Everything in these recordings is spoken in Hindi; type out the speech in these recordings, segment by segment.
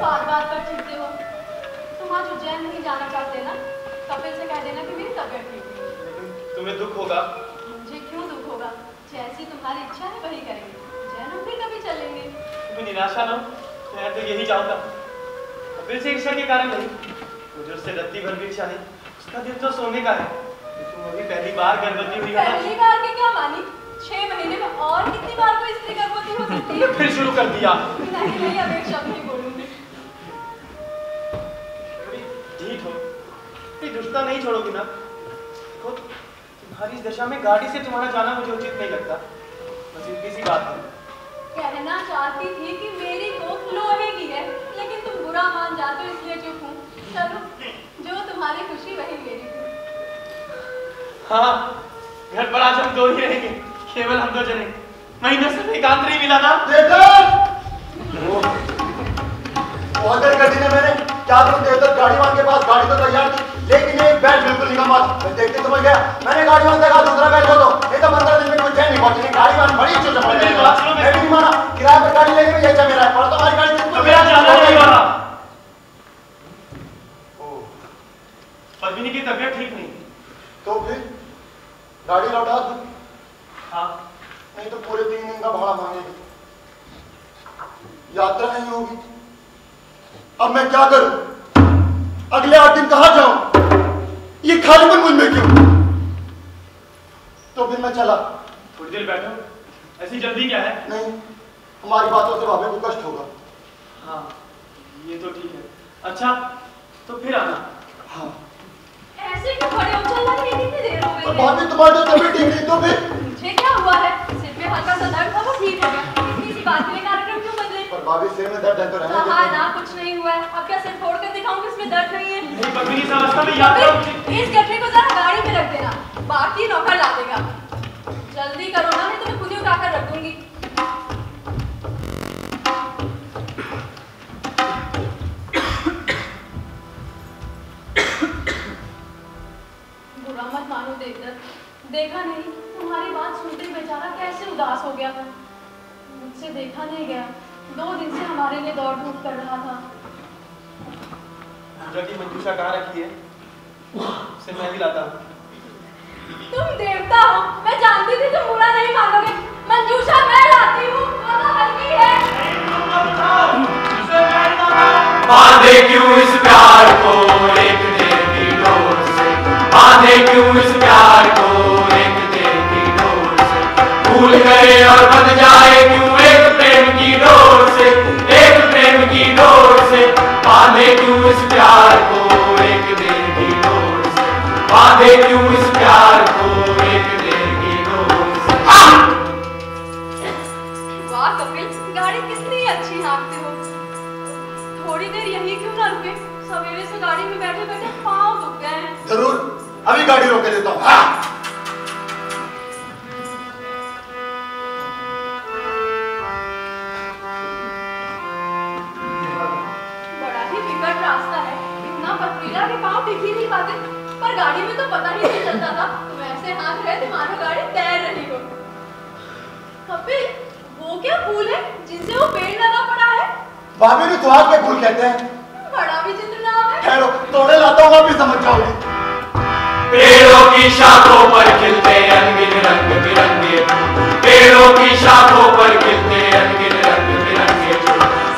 बात बात पर चिढ़ते हो। तुम आज उज्जैन नहीं जाना चाहते ना? कपिल से कह देना कि मेरी तबीयत ठीक नहीं। लेकिन तुम्हें दुख होगा। मुझे क्यों दुख होगा? जैसी तुम्हारी इच्छा है वही करेंगे। उज्जैन हम भी कभी चलेंगे। तुम्हें निराशा न हो, मैं तो यही चाहूंगा। कपिल से ईर्ष्या के कारण नहीं, मुझे उससे रत्ती भर भी इच्छा नहीं। उसका दिल तो सोने का है। तुम अभी पहली बार गर्भवती हुई हो ना? पहली बार की क्या मानी? 6 महीने में और कितनी बार कोई स्त्री गर्भवती हो सकती है? फिर शुरू कर दिया। नहीं, अब एक शब्द नहीं बोलूंगी। ढीठ हो, ये दुष्टता नहीं छोड़ोगी ना? देखो, तुम्हारी इस दशा में गाड़ी से तुम्हारा जाना मुझे उचित नहीं लगता। बस इतनी सी बात है। कहना चाहती थी कि मेरी कोख लोहे की है, लेकिन तुम बुरा मान जाते हो इसलिए चुप हूँ। चलो, जो तुम्हारी खुशी वही मेरी थी। हाँ, घर पर आज हम दो ही रहेंगे, केवल हम दो जने। महीनों से एकांत नहीं मिला ना। बहुत देर कर दी ना मैंने। क्या तुम देर तक गाड़ीवान के पास गाड़ी तो तैयार थी, लेकिन एक बैग बिल्कुल निकम्मा था। मैं देखते समझ गया। मैंने गाड़ीवान से कहा दूसरा बैग दो, नहीं तो 15 दिन में कोई चैन नहीं पहुंचेगी। गाड़ीवान बड़ी चुप पड़ गई। मैं भी नहीं माना। किराए पर गाड़ी लेने में यही मेरा है, पर तुम्हारी गाड़ी मेरा जाना नहीं वाला। पद्मिनी की तबीयत ठीक नहीं, तो फिर गाड़ी लौटा दूं? हाँ, नहीं तो पूरे 3 दिन का भाड़ा मांगेगी। यात्रा नहीं होगी। अब मैं क्या करूं? अगले 8 दिन कहां जाऊं? ये खालीपन मुझ में क्यों? तो फिर मैं चला। थोड़ी देर बैठो, ऐसी जल्दी क्या है? नहीं, हमारी बातों से भाभी को कष्ट होगा। हाँ, ये तो ठीक है। अच्छा, तो फिर आना। हाँ। ऐसे क्यों खड़े हो? चलना नहीं, कितनी देर हो गई है? भाभी तुम्हारी तबीयत ठीक नहीं तो फिर? मुझे क्या हुआ है? सिर में हल्का सा दर्द था, वो ठीक हो गया। इतनी सी बात के लिए कार्यक्रम क्यों बदले? पर भाभी सिर में दर्द है तो रहने कहा ना कुछ नहीं हुआ है। अब क्या सिर फोड़ कर दिखाऊं कि इसमें दर्द नहीं है? नहीं, पद्मिनी इस अवस्था में यात्रा इस गठरी को जरा गाड़ी में रख देना, बाकी नौकर ला देगा। जल्दी करो ना, नहीं तो मैं खुद ही उठाकर रख दूंगी। बुरा मत मानो देवदत्त, देखा नहीं तुम्हारी बात सुनते बेचारा कैसे उदास हो गया। मुझसे देखा नहीं गया, 2 दिन से हमारे लिए दौड़ धूप कर रहा था। पूजा की मंजूषा कहाँ रखी है? उसे मैं भी लाता हूँ। तुम देवता हो, मैं जानती थी तुम बुरा नहीं मानोगे। मंजूषा मैं लाती हूँ, हल्की है। बांधे क्यों इस प्यार को एक देर की डोर से, बांधे क्यों इस प्यार को एक देर की डोर से, भूल गए और बन जाए क्यों एक प्रेम की डोर से, एक प्रेम की डोर से, बांधे क्यों इस प्यार को एक देर की डोर से, बांधे क्यों इस प्यार को एक देर की डोर से। वाह कपिल, गाड़ी कितनी अच्छी हाँकते हो। थोड़ी देर यही क्यों ना रुके? सवेरे से गाड़ी में बैठे बैठे पाँव दुख गए हैं। जरूर, अभी गाड़ी रोके देता हूँ। हाँ। बड़ा ही विकट रास्ता है, इतना पथरीला के पाँव टिक ही नहीं पाते। पर गाड़ी में तो पता ही नहीं चलता था, तुम ऐसे हाथ रहे थे मानो गाड़ी तैर रही हो। कपिल, वो क्या फूल है जिनसे वो पेड़ लगा पड़ा है? भाभी ने सुहाग के फूल कहते हैं। बड़ा विचित्र नाम है। ठहरो, तोड़े लाता हूँ, आप भी समझ जाओगे। पेड़ों की शाखों पर खिलते रंगीन रंग बिरंगे, पेड़ों की शाखों पर खिलते रंगीन रंग बिरंगे,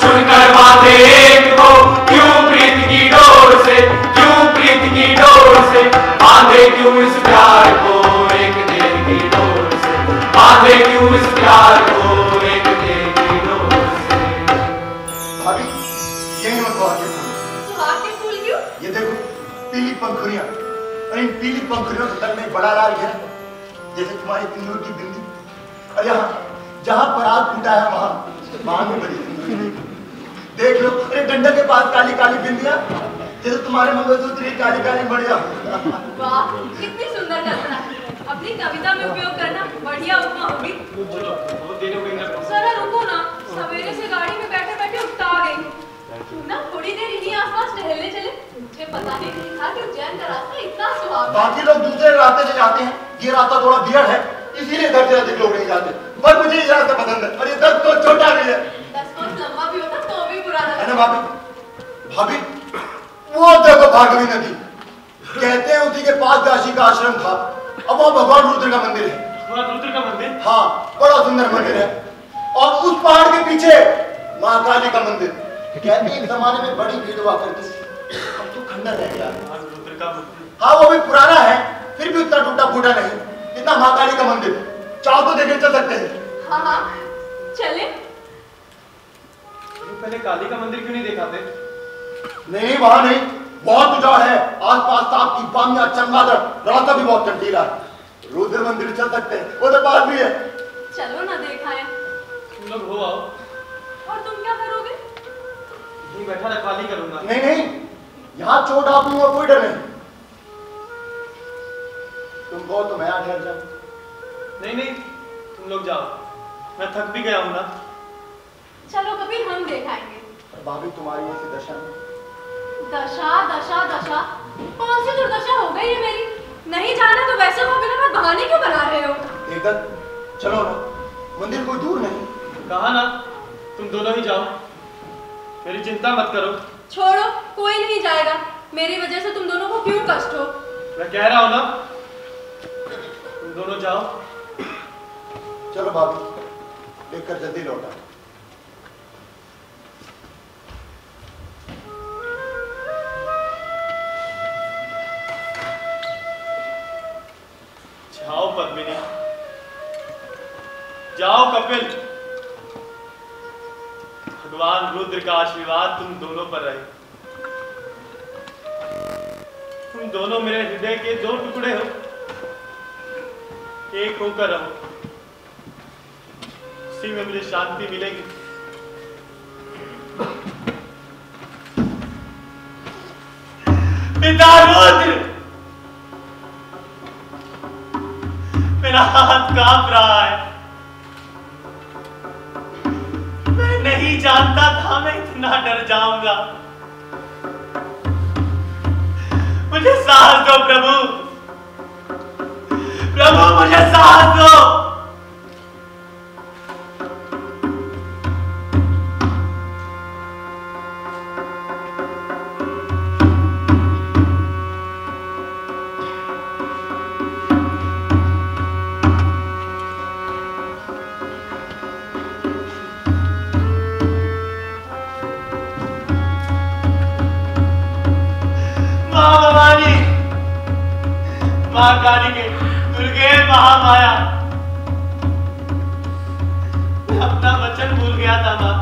चुनकर बांधे एक को क्यों प्रीत की डोर से, क्यों प्रीत की डोर से, बांधे क्यों इस प्यार को एक देर की डोर से, बांधे क्यों इस प्यार को एक देर की डोर से। भाभी, यही मत सुहाग के फूल। सुहाग के फूल क्यों? ये देखो, पीली पंखुड़ियां, और इन पीली पंखुड़ियों से तक में बड़ा लाल घेरा, जैसे तुम्हारी सिंदूर की बिंदी। और यहाँ जहाँ पराग फूटा है वहाँ भी बड़ी सिंदूर। देख लो, अरे डंडा के पास काली काली बिंदियां, जैसे तुम्हारे मंगलसूत्र की काली काली बढ़िया। वाह, कितनी सुंदर कल्पना। अपनी कविता में उपयोग करना, बढ़िया उपमा होगी। जरा रुको ना, सवेरे से गाड़ी में बैठे बैठे उकता गई। ना थोड़ी देर इन्हीं आसपास टहलने चले। मुझे पता ही नहीं था कि उज्जैन का रास्ता इतना सुहावना। बाकी लोग दूसरे रास्ते से जाते हैं, ये रास्ता थोड़ा बियड़ है, इसीलिए इधर से अधिक लोग नहीं जाते। पर मुझे ये रास्ता पसंद है, और ये 10 कोस छोटा भी है। 10 कोस लंबा भी होता तो भी बुरा है लगता। ना भाभी? भाभी, वो देखो भागवी नदी। कहते हैं उसी के पास काशी का आश्रम था। अब वहाँ भगवान रुद्र का मंदिर है। भगवान रुद्र का मंदिर? हाँ, बड़ा सुंदर मंदिर है। और उस पहाड़ के पीछे महाकाली का मंदिर। कहते हैं एक जमाने में बड़ी भीड़ हुआ करती थी, अब तो खंडर रह गया। भगवान रुद्र का मंदिर? हाँ, वो भी पुराना है, फिर भी उतना टूटा फूटा नहीं जितना महाकाली का मंदिर। चाहो तो देखने चल सकते हैं। हाँ हाँ, चले। पहले काली का मंदिर क्यों नहीं दिखाते? नहीं, वहां नहीं, बहुत उजाड़ है। आसपास सांप की बामियां, चमगादड़, रास्ता भी बहुत कंटीला है। रुद्र मंदिर चल सकते हैं, वो तो पास भी है। चलो ना, देखाएं। तुम लोग हो आओ। और तुम क्या करोगे? नहीं, बैठा रखवाली करूंगा। नहीं नहीं, यहाँ चोट आप दूंगा, कोई डर नहीं। तुम कहो तो मैं ठहर जाऊं। नहीं नहीं, तुम लोग जाओ, मैं थक भी गया हूं ना। चलो, कभी हम दिखाएंगे। भाभी, तुम्हारी ऐसी दशा में। दशा दशा दशा, कौन सी दुर्दशा हो गई है मेरी? नहीं जाना तो वैसे वो बिना बात बहाने क्यों बना रहे हो? एकदम चलो ना, मंदिर कोई दूर नहीं। कहा ना, तुम दोनों ही जाओ, मेरी चिंता मत करो। छोड़ो, कोई नहीं जाएगा। मेरी वजह से तुम दोनों को क्यों कष्ट हो? मैं कह रहा हूं ना, तुम दोनों जाओ। चलो भाभी, देखकर जल्दी लौटा। जाओ पद्मिनी, जाओ कपिल। भगवान रुद्र का आशीर्वाद तुम दोनों पर रहे। तुम दोनों मेरे हृदय के दो टुकड़े हो, एक होकर रहो, उसी में मुझे शांति मिलेगी। पिता रुद्र, मेरा हाथ कांप रहा है। मैं नहीं जानता था मैं इतना डर जाऊंगा। मुझे साहस दो प्रभु, प्रभु मुझे साहस दो। महाकाली के दुर्गे महामाया, मैं अपना वचन भूल गया था मां।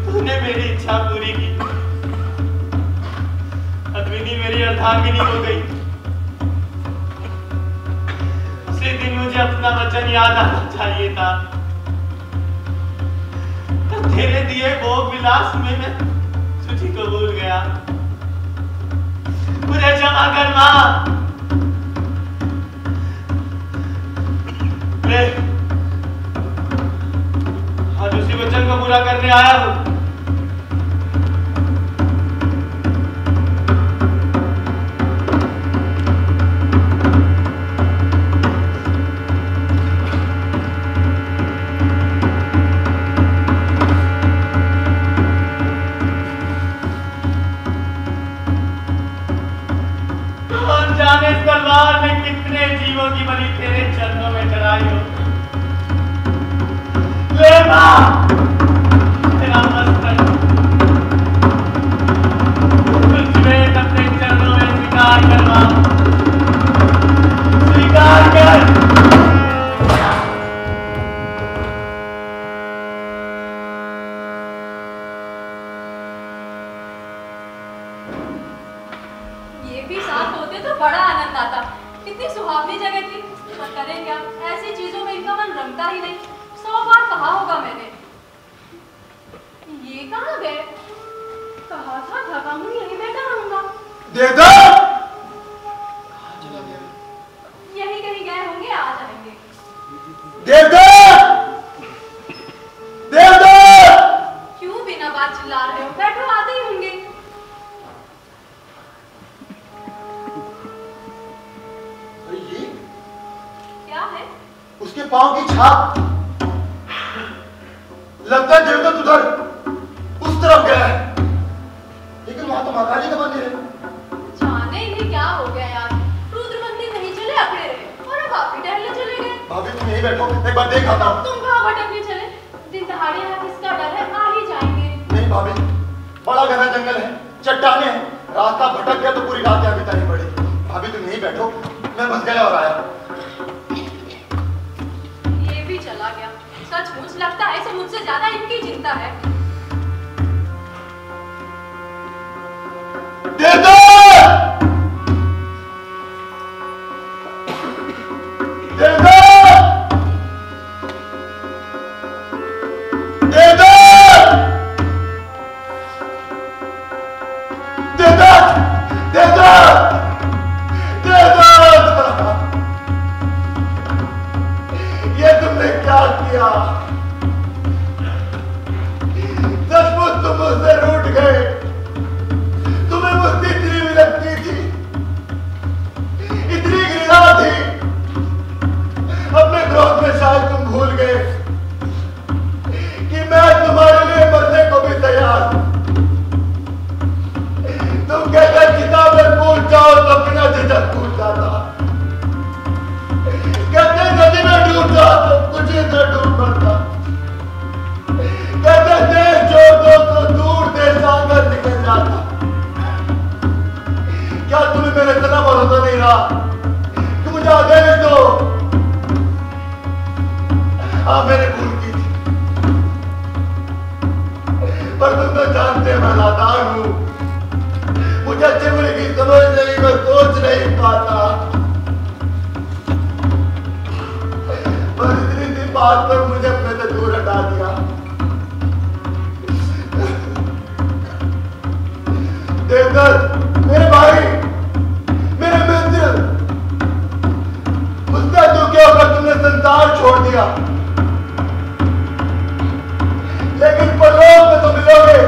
तूने मेरी इच्छा पूरी की। पद्मिनी मेरी अर्धांगिनी हो गई। उसी दिन मुझे अपना वचन याद आना चाहिए था। तो तेरे दिए भोग विलास में मैं तुझी को भूल गया। मुझे क्षमा कर मां। मैं आज उसी वचन को पूरा करने आया हूं। तलवार में कितने जीवों की बलि तेरे चरणों में चढ़ाई हो। ले मां, तेरा मस्तक तुझमें अपने चरणों में स्वीकार कर मां, स्वीकार कर। ये भी साथ होते तो बड़ा आनंद आता। कितनी सुहावनी जगह थी। पर करें क्या, ऐसी चीजों में इनका मन रमता ही नहीं। 100 बार कहा होगा मैंने। ये कहाँ गए? कहा था थकाऊंगी, यही बैठा रहूंगा। दे दो। यही कहीं गए होंगे, आ जाएंगे। दे दो, दे दो। क्यों बिना बात चिल्ला रहे हो? बैठो, आते ही होंगे। क्या है? उसके पांव की छाप। लगता है देवदत्त उधर यहीं बैठो, एक बार देख आता हूँ। तुम कहाँ भटकने चले? दिन दहाड़े यहाँ किसका डर है? आ ही जाएंगे। नहीं भाभी, बड़ा घना जंगल है, चट्टाने हैं, रास्ता भटक गया तो पूरी रात यहाँ बितानी पड़ेगी। भाभी तुम यहीं बैठो, मैं बस गया और आया। ये भी चला गया। सचमुच लगता है इसे मुझसे ज्यादा इनकी चिंता है। ये तुमने क्या किया? सचमुच तुम मुझसे रूठ गए। तुम्हें मुझसे इतनी विरक्ति थी, इतनी घृणा थी। अपने क्रोध में शायद तुम भूल गए कि मैं तुम्हारे लिए मरने को भी तैयार हूं। तुम कहते किताबें भूल जाओ तो बिना झिझक भूल जाता। कहते नदी में डूब जाओ तो कुछ ही से डूब पड़ता। कहते देश छोड़ दो तो दूर देश आकर निकल जाता। क्या तुम्हें मेरे इतना भरोसा नहीं रहा कि मुझे आदेश दो? हाँ, मैंने भूल की थी, पर तुम तो जानते मैं नादान हूं। मुझे अच्छे बुरे की समझ नहीं, मैं सोच नहीं पाता। पर इतनी सी बात पर मुझे अपने से दूर हटा दिया। देवदत्त, मेरे भाई, मेरे मित्र, मुझसे दुखी होकर तुमने संसार छोड़ दिया, लेकिन परलोक में तो मिलोगे।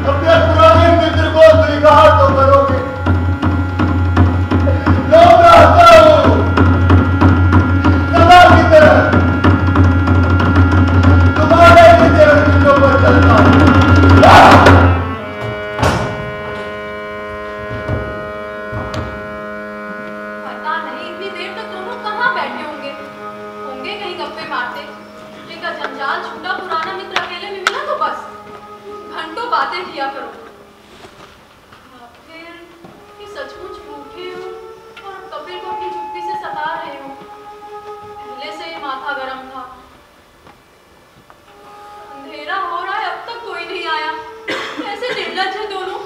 अपने पुराने मित्र को स्वीकार तो करोगे। लो मैं आता हूं सदा की तरह तुम्हारे चरणों पर चलता हूं। पता नहीं इतनी देर तक दोनों कहाँ बैठे होंगे कहीं गप्पे मारते। इनका जंजाल छूटा, पुराना मित्र अकेले में मिला तो बस घंटों बातें किया करो। फिर कि सचमुच भूखे हो और कपिल को अपनी चुप्पी से सता रहे हो। पहले से ही माथा गर्म था। अंधेरा हो रहा है, अब तक कोई नहीं आया। कैसे निर्लज्ज है दोनों।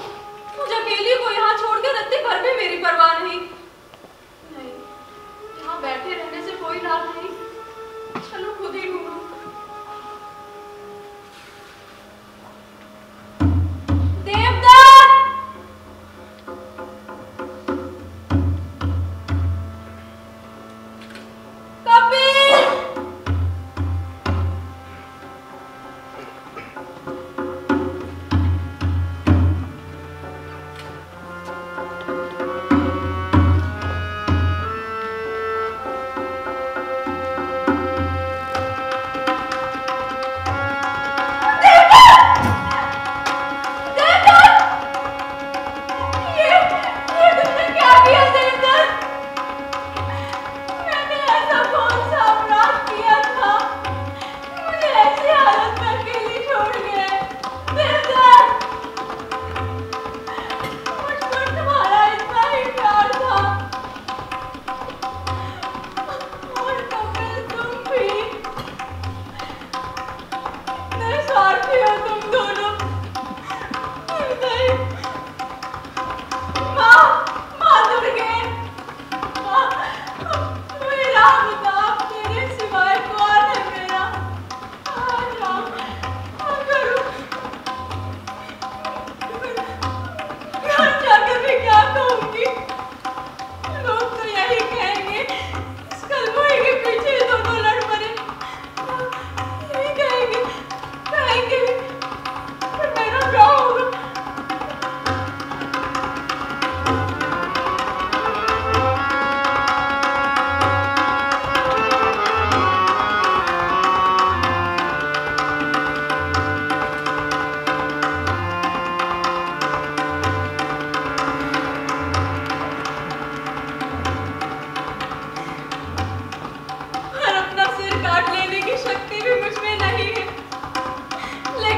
मुझे अकेली को यहाँ छोड़कर रत्ती भर भी मेरी परवाह नहीं। नहीं, यहाँ बैठे रहने से कोई लाभ नहीं। चलो खुद ही ढूंढो।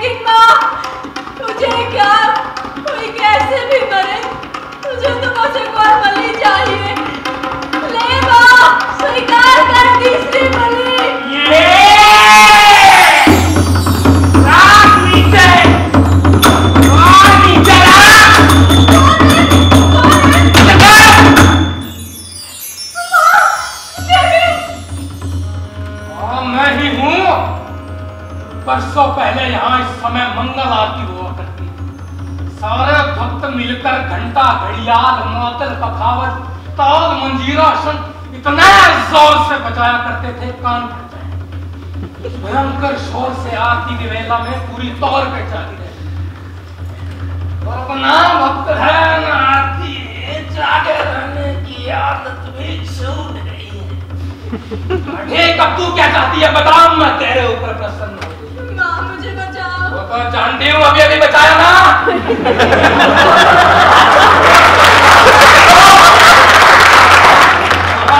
लेकिन माँ तुझे क्या, कोई कैसे भी मरे, तुझे तो बस एक और बलि चाहिए। ले माँ, स्वीकार कर तीसरी बलि। मैं ही हूँ। बरसों पहले यहाँ इस समय मंगल आरती हुआ करती, सारे भक्त मिलकर घंटा, घड़ियाल, मातल, पखावज, ताल, मंजीरा, शंख इतने जोर से बजाया करते थे कान फट जाए। भयंकर शोर से आरती की वेला में पूरी तौर पे जाती रहे। और अपना भक्त है ना आरती जागे रहने की आदत भी छूट गई है। ठीक, अब तू क्या चाहती है बता, मैं तेरे ऊपर प्रसन्न हूँ। माँ मुझे बचाओ। वो तो जानती हूँ, अभी अभी बचाया ना।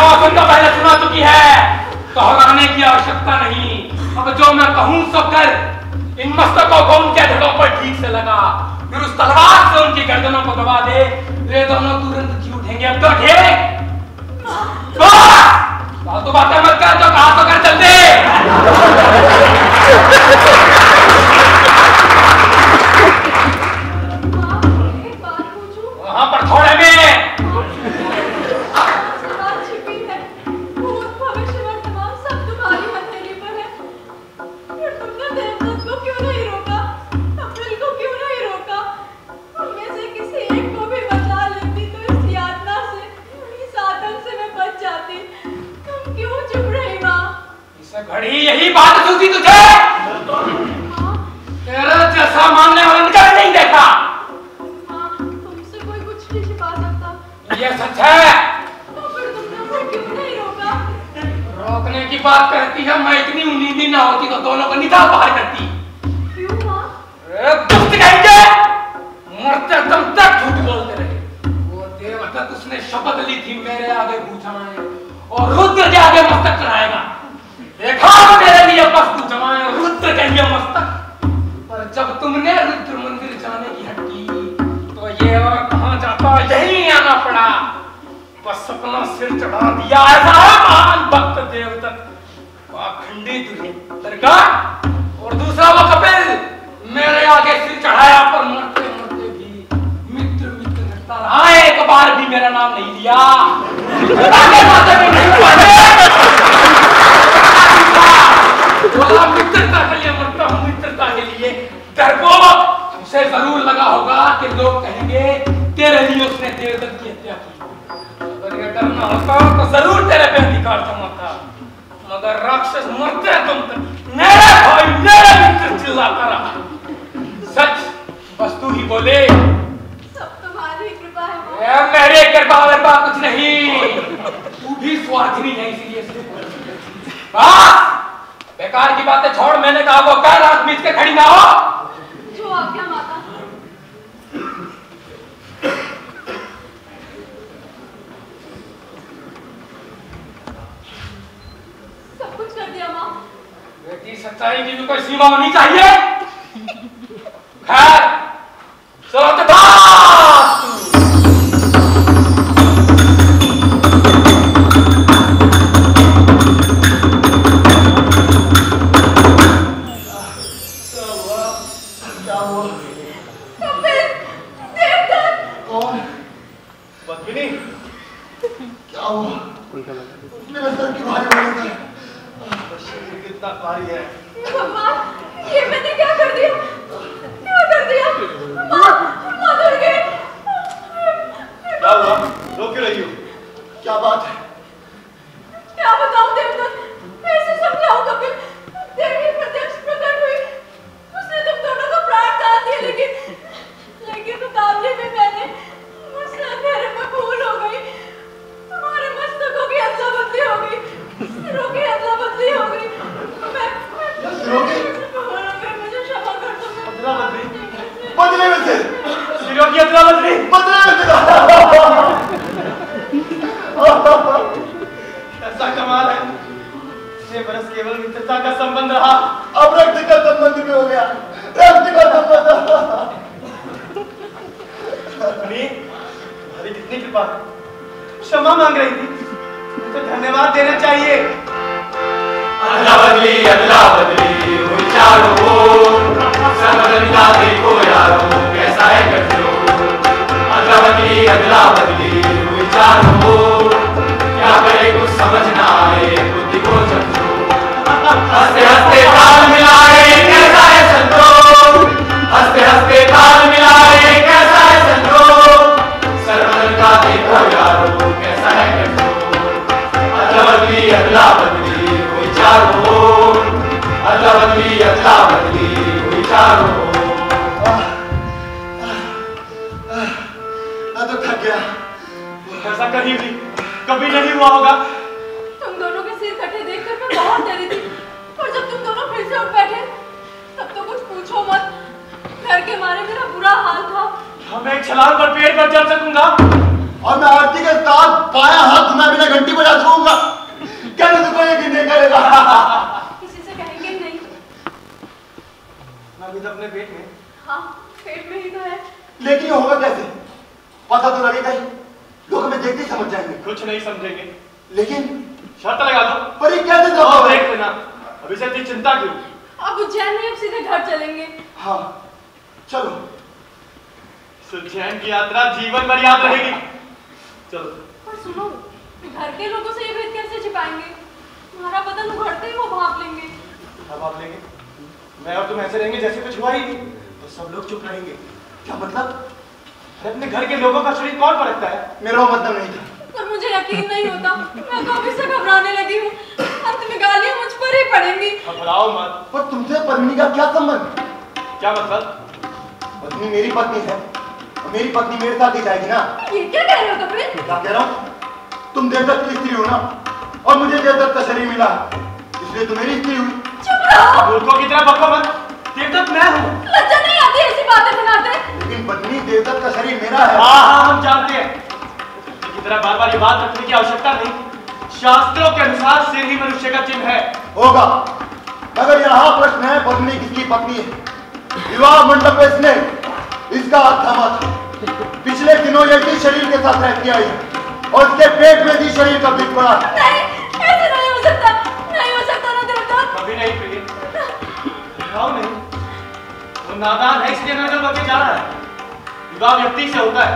अपन तो पहले सुना चुकी है, दोहराने की आवश्यकता नहीं। अब जो मैं कहूँ सो कर। इन मस्तकों को उनके धड़ों पर ठीक से लगा, फिर उस तलवार से उनकी गर्दनों को दबा दे। वे दोनों तुरंत जी उठेंगे। अब तो ठीक तो बातें मत कर, जो कहा तो कर चलते। एक बात पूछूं? वहां पर थोड़े में बात छिपी है, भूत, भविष्य, वर्तमान सब तुम्हारी हथेली पर है। फिर तुमने देवदत्त को क्यों नहीं रोका? अप्रैल को क्यों नहीं रोका? उनमें से किसी एक को भी बचा लेती तो इस यातना से, इस आतंक से मैं बच जाती। तुम क्यों चुप रही माँ? इस घड़ी यही बात सूझी तुझे? तेरा जैसा मानने वाला निकल नहीं देखा। माँ, तुमसे कोई कुछ नहीं छिपा सकता। ये सच है। तो फिर तुमने उन्हें क्यों नहीं रोका? रोकने की बात करती है, मैं इतनी उम्मीदी ना होती तो दोनों को निकाल बाहर करती। क्यों माँ? दुष्ट कहेंगे, मरते दम तक झूठ बोलते रहे। वो देवदत्त उसने शपथ ली थी मेरे आगे पूछाए और रुद्र के आगे मस्तक चढ़ाएगा। देखा मेरे लिए वस्तु जमाए रुद्र के लिए मस्तक। पर जब तुमने रुद्र मंदिर जाने की हट की तो ये और कहां जाता, यही आना पड़ा। बस अपना सिर चढ़ा दिया ऐसा महान भक्त देवदत्त, पाखंडी दरगाह। और दूसरा वो कपिल मेरे आगे सिर चढ़ाया, पर मरते मरते भी मित्र मित्र करता रहा। एक बार भी मेरा नाम नहीं लिया। बोला मित्रता के लिए मरता हूँ, मित्रता के लिए। डरपोक, उसे जरूर लगा होगा कि लोग कहेंगे तेरे लिए उसने देवदत्त की हत्या की। अगर ये डरना होता तो जरूर तेरे पे अधिकार जमाता। मगर राक्षस मरते तुम तक मेरे भाई मेरे मित्र चिल्लाता रहा। सच बस तू ही बोले। सब तुम्हारी कृपा है माँ। मेरे कृपा कुछ नहीं, तू भी स्वार्थी है इसलिए। बेकार की बातें छोड़, मैंने कहा वो कह रात बीच के खड़ी ना हो। जो आज्ञा माता। सब कुछ कर दिया माँ। बेटी सच्चाई की भी कोई सीमा होनी चाहिए। खैर चलो तो भगवान, ये मैंने क्या कर दिया? क्या कर दिया? माँ, माँ डर गई। क्या हुआ? रो क्यों रही हो? क्या बात है? क्या बताऊं देवदत्त? ऐसे समझाऊं कपिल? देवी प्रत्यक्ष प्रकट हुई, उसने तुम दोनों को प्राण दान दिए, लेकिन मुकाबले में मैंने मुझसे अंधेरे में भूल हो गई। तुम्हारे मस्तकों की अदला बदली हो गई, सिरों की अदला बदली हो गई। मुझे क्षमा कर दो। अदला बदली? बदले में से सिरों की अदला बदली? बदले में से ऐसा कमाल है, 6 बरस केवल मित्रता का संबंध रहा, अब रक्त का संबंध भी हो गया। तुम्हारी कितनी कृपा है, क्षमा मांग रही थी तो धन्यवाद देना चाहिए। अदला बदली हुई चारों ओर, सब बदलता देखो यारो कैसा है गठजोड़। अदला बदली हुई चारों ओर, क्या करे कुछ समझ ना आए बुद्धि को झकझोर। हंसते हंसते ताल मिलाए कैसा है संतोष, हंसते हंसते ताल मिलाए कैसा है संतोष। सर बदलता देखो यारो कैसा है गठजोड़। अदला बदली हुई चारों ओर, अदला बदली हुई चारों ओर। मैं तो थक गया। ऐसा कहीं भी कभी नहीं हुआ होगा। तुम दोनों के सिर कटे देखकर मैं बहुत डरी थी, और जब तुम दोनों फिर से उठ बैठे तब तो कुछ पूछो मत, डर के मारे मेरा बुरा हाल था। मैं एक छलांग पर पेड़ पर चढ़ सकूंगा और मैं आरती के साथ बाया हाथ घुमा बिना घंटी बजा सकूंगा। कहने से कोई यकीन नहीं करेगा। किसी से कहेंगे नहीं। मैं भी तो अपने पेट में। हाँ, पेट में ही तो है। लेकिन ये होगा कैसे? पता तो लगेगा ही, लोग हमें देखते ही समझ जाएंगे। कुछ नहीं समझेंगे। लेकिन शर्त लगा लो। पर ये कैसे तो संभव है? देख लेना, अभी से इतनी चिंता क्यों? अब उज्जैन नहीं, अब सीधे घर चलेंगे। हाँ, चलो। उज्जैन की यात्रा जीवन भर याद रहेगी। चलो। पर सुनो, घर के लोगों से ये भेद कैसे छिपाएंगे? हमारा बदन उघड़ते ही वो भाप लेंगे। अब आप लेंगे? मैं और तुम ऐसे रहेंगे जैसे कुछ हुआ ही नहीं, तो सब लोग चुप रहेंगे। क्या मतलब? अपने घर के लोगों का शरीर कौन परखता है? मेरा वो मतलब नहीं था। पर मुझे यकीन नहीं होता, मैं तो अभी से घबराने लगी हूँ। अंत में गालियाँ मुझ पर ही पड़ेंगी। घबराओ मत। पर तुमसे पत्नी का क्या संबंध? क्या मतलब? पत्नी मेरी पत्नी है, और मेरी पत्नी मेरे साथ ही जाएगी ना। ये क्या कह रहे हो कपिल? क्या कह रहा हूँ? तुम देवदत्त की स्त्री हो ना, और मुझे देवदत्त का शरीर मिला, इसलिए तो मेरी स्त्री हुई। चुप रहो। मूर्खों की तरह बको मत। देवदत्त मैं हूँ। लज्जा नहीं आती ऐसी बातें बनाते? लेकिन पत्नी देवदत्त का शरीर मेरा है। हाँ, हम जानते हैं। की तरह बार बार ये बात रखने की आवश्यकता नहीं। शास्त्रों के अनुसार सिर ही मनुष्य का चिन्ह है। होगा, मगर यहाँ प्रश्न है पत्नी किसकी पत्नी है? विवाह मंडप में इसने इसका हाथ थामा था। पिछले दिनों ये इसी शरीर के साथ रहती आई है, और इसके पेट में भी शरीर का बीज पड़ा है। नहीं, ऐसे नहीं हो सकता, नहीं हो सकता ना देवदत्त। कभी नहीं प्रिय, नहीं। वो नादान है इसलिए नजर बचे जा रहा है। विवाह व्यक्ति से होता है,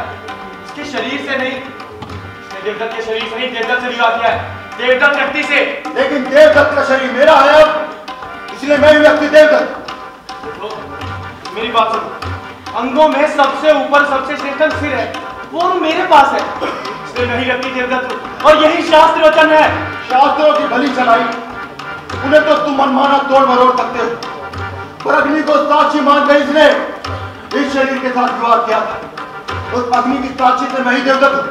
इसके शरीर से नहीं। इसने देवदत्त के शरीर से नहीं, देवदत्त से विवाह किया है, देवदत्त व्यक्ति से। लेकिन देवदत्त का शरीर मेरा है अब, इसलिए मैं व्यक्ति देवदत्त। देखो, मेरी बात सुनो। अंगों में सबसे ऊपर सबसे श्रेष्ठ सिर है, वो मेरे पास है, इसलिए मैं ही व्यक्ति देवदत्त हूँ, और यही शास्त्र वचन है। शास्त्रों की भली चलाई, उन्हें तो तुम मनमाना तोड़ मरोड़ सकते हो, पर अग्नि को साक्षी मानकर इसने इस शरीर के साथ विवाह किया था। उस अग्नि की साक्षी से मैं ही देवदत्त हूँ।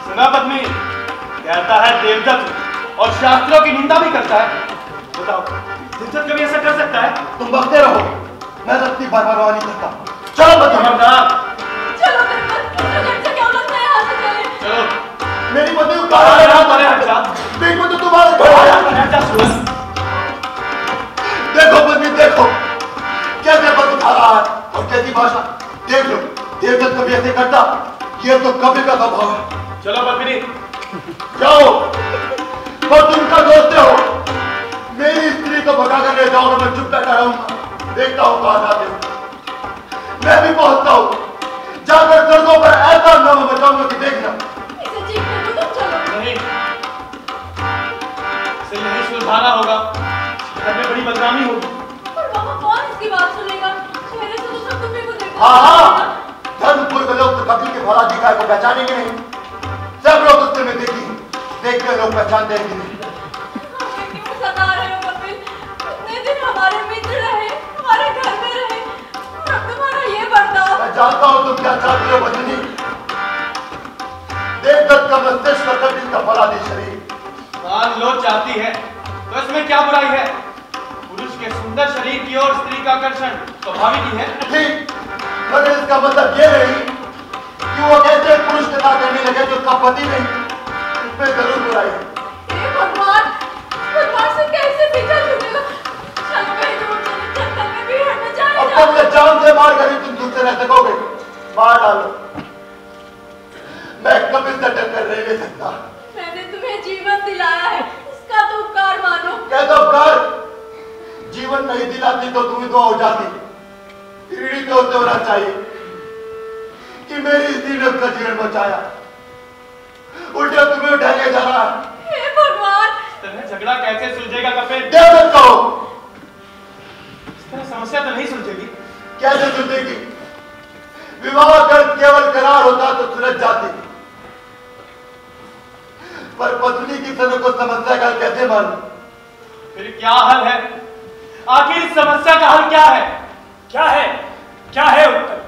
सुना पत्नी, कहता है देवदत्त और शास्त्रों की निंदा भी करता है। बताओ, देवदत्त कभी ऐसा कर सकता है? तुम बकते रहो, मैं रत्ती परवाह नहीं करता। चलो बच्चों, खबरदार। चलो देवदत्त, इस घर से क्यों लगता है? यहाँ से चले। चलो। मेरी पत्नी को अरे काढ़ा हाँ, अरे हट जा। देखो तो तुम्हारे हट जा, सुन। देखो पत्नी, देखो कैसे पद उठा रहा है और कैसी भाषा। देख लो, देवदत्त कभी ऐसे करता? ये तो कभी का स्वभाव है। चलो पत्नी, जाओ, और तुम क्या सोचते हो मेरी स्त्री को भगा कर ले जाओ, मैं चुप बैठा रहूंगा? देखता हूँ कहाँ जाते हो। मैं भी पहुंचता हूँ, जाकर सड़कों पर ऐसा नाम बचाऊंगा कि देखना। इसे चीखने दो, तुम चलो। नहीं, इसे यही सुलझाना होगा, घर में बड़ी बदनामी होगी। पर वहाँ कौन इसकी बात सुनेगा? चेहरे से तो सब तुम्हें को देखो। हाँ, धर्मपुर के लोग तो कभी के भला दिखाए को पहचानेंगे नहीं। सब लोग उससे में देखते लोग पहचानते हैं कि नहीं। हमें क्यों सता रहे हो कपिल? इतने दिन हमारे मित्र रहे, हमारे घर में रहे, और अब तुम्हारा ये बर्ताव। मैं जानता हूं तुम क्या चाहती हो बचनी। देवदत्त का मस्तिष्क कर इसका फलादी शरीर। मान लो चाहती है, तो इसमें क्या बुराई है? पुरुष के सुंदर शरीर की ओर स्त्री का आकर्षण स्वाभाविक ही है। ठीक, मगर इसका मतलब ये नहीं कि वो कैसे पुरुष के साथ रहने लगे जो उसका पति नहीं। इसमें जरूर बुराई है। हे भगवान, भगवान से कैसे पीछा छूटेगा? चलो कहीं दूर चले, नहीं दिलाती तो तुम्हें दुआ हो जाती। पीड़ित होते होना चाहिए कि मेरी इस दीनत का जीवन बचाया, उल्टा तुम्हें उठा के जा रहा है। हे भगवान, इस तरह झगड़ा कैसे सुलझेगा कपिल? देवदत्त कहो, इस तरह समस्या तो नहीं सुलझेगी। कैसे सुलझेगी? विवाह कर केवल करार होता तो सुलझ जाती, पर पत्नी की तरह को समस्या का कैसे मालूम? फिर क्या हल है? आखिर इस समस्या का हल क्या है? क्या है? क्या है उत्तर?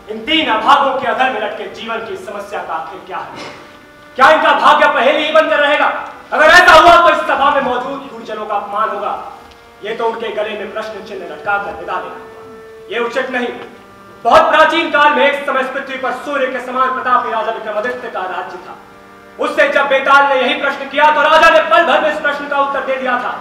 इन तीन अभागों के अधर में लटके जीवन की समस्या का आखिर क्या है? क्या इनका भाग्य पहेली ही बनकर रहेगा? अगर ऐसा हुआ तो इस सभा में मौजूद गुरुजनों का अपमान होगा। ये तो उनके गले में प्रश्न चिन्ह लटका कर विदा देना ये उचित नहीं। बहुत प्राचीन काल में एक समय पृथ्वी पर सूर्य के समान प्रतापी राजा विक्रमादित्य का राज्य था। उससे जब बेताल ने यही प्रश्न किया तो राजा ने पल भर में इस प्रश्न का उत्तर दे दिया था,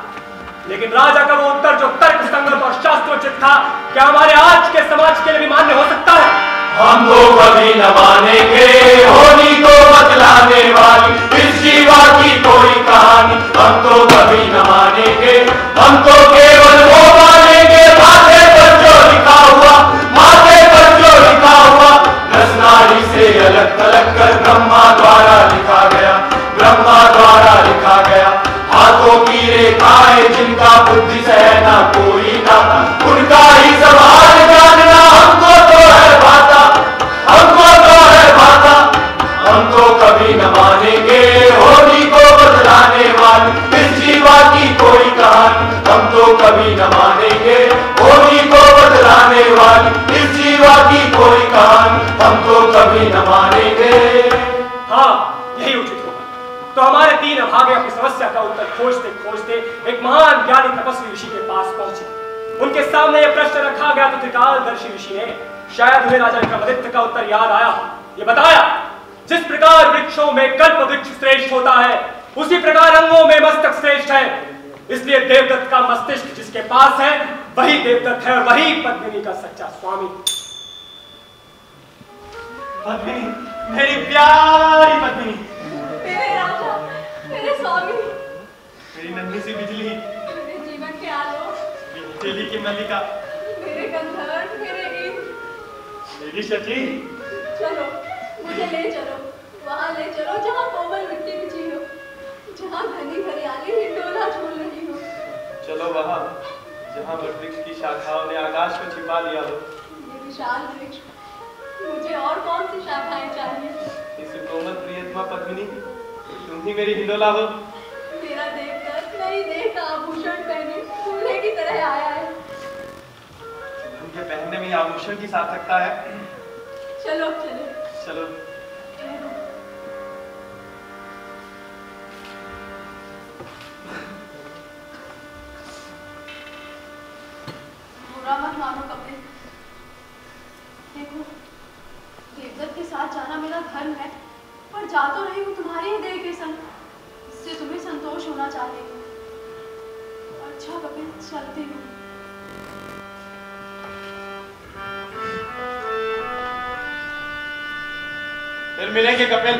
लेकिन राजा का वो उत्तर जो तर्क संगत और शास्त्रोचित था, क्या हमारे आज के समाज के लिए भी मान्य हो सकता है? हम तो कभी न मानेंगे होनी तो बतलाने वाली इस जीवा की कोई कहानी। हम तो कभी न मानेंगे, हम तो केवल वो मानेंगे माथे पर जो लिखा हुआ, माथे पर जो लिखा हुआ। रसनारी से अलग थलग कर ब्रह्मा द्वारा लिखा गया, ब्रह्मा द्वारा लिखा गया। हाथों की रेखाएं जिनका बुद्धि से है ना कोई नाता, उनका ही सवाल जानना हमको तो है भाता, हमको तो है भाता। हम तो कभी न मानेंगे होनी को बदलाने वाली इस जीवा की कोई कहानी। हम तो कभी न मानेंगे होनी को बदलाने वाली इस जीवा की कोई कहानी। हम तो कभी न मानेंगे। हाँ, यही उचित होगा। तो हमारे तीन अभागे अपनी समस्या का उत्तर खोजते खोजते एक महान ज्ञानी तपस्वी ऋषि के पास पहुंचे। उनके सामने यह प्रश्न रखा गया तो त्रिकालदर्शी ऋषि ने, शायद उन्हें राजा विक्रमादित्य का उत्तर याद आया, ये बताया, जिस प्रकार वृक्षों में कल्प वृक्ष श्रेष्ठ होता है उसी प्रकार अंगों में मस्तक श्रेष्ठ है। इसलिए देवदत्त का मस्तिष्क जिसके पास है वही देवदत्त है और वही पद्मिनी का सच्चा स्वामी। पद्मिनी, मेरी प्यारी पद्मिनी, मेरे राजा, मेरे स्वामी, मेरी नन्ही सी बिजली, मेरे जीवन के आलोक, तेली की मल्लिका, मेरे गंधर्व, मेरे इंद्र, मेरी शची। चलो मुझे ले चलो, वहां ले चलो जहां कोमल मिट्टी बिछी हो, जहां घनी हरियाली हिंडोला झूल रही हो। चलो वहां जहां वृक्ष की शाखाओं ने आकाश को छिपा लिया हो। ये विशाल वृक्ष, मुझे और कौन सी शाखाएं चाहिए? इस कोमल प्रियतमा पद्मिनी, तुम ही मेरी हिंडोला हो। मेरा देखकर नई देह का आभूषण पहने दूल्हे की तरह आया है। उनके पहनने में आभूषण की सार्थकता है। चलो चले चलो। बुरा मत मानो कपिल, देखो देवदत्त के साथ जाना मेरा धर्म है, पर जा तो रही हूँ तुम्हारी ही देह के संग, इससे तुम्हें संतोष होना चाहिए। अच्छा कपिल, चलती हूँ। फिर मिलेंगे कपिल।